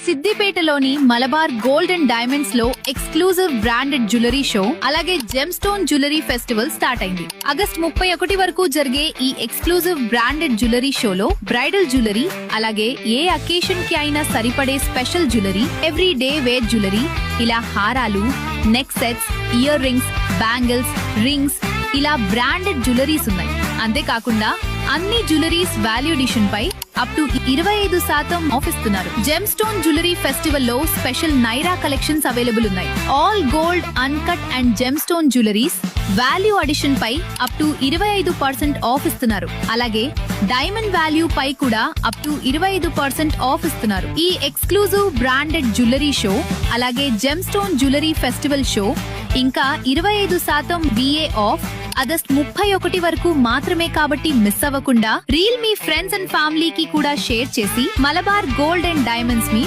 సిద్దిపేటలోని Malabar gold and diamonds లో exclusive branded jewellery show అలాగే gem stone jewellery festival start అయింది. August 31 వరకు జరిగే ఈ ఎక్స్క్లూజివ్ బ్రాండెడ్ జ్యువెలరీ షోలో బ్రైడల్ జ్యువెలరీ అలాగే ఏ అకేషన్ కి అయినా సరిపడే special jewellery, every day wear jewellery, ఇలా హారాలు, neck sets, earrings, bangles, rings, ఇలా బ్రాండెడ్ జ్యువెలరీస్ ఉన్నాయి. అంతేకాకుండా అన్ని జ్యువెలరీస్ వాల్యూ ఎడిషన్ పై అప్ టు 25% ఆఫ్ ఇస్తున్నారు. జెమ్ స్టోన్ జ్యువెలరీ ఫెస్టివల్ లో స్పెషల్ నైరా కలెక్షన్స్ అవైలబుల్ ఉన్నాయి. All gold, uncut and gem stone jewelleries value addition పై అప్ టు 25% ఆఫ్ ఇస్తున్నారు. అలాగే డైమండ్ వాల్యూ పై కూడా అప్ టు 25% ఆఫ్ ఇస్తున్నారు. ఈ ఎక్స్క్లూజివ్ బ్రాండెడ్ జ్యువెలరీ షో అలాగే gem stone jewellery festival show ఇంకా 25% VA ఆఫ్ ఆగస్ట్ 31 వరకు మాత్రమే. కాబట్టి మిస్ అవ్వకుండా రీల్ మీ ఫ్రెండ్స్ అండ్ ఫ్యామిలీకి కూడా షేర్ చేసి Malabar gold and diamonds me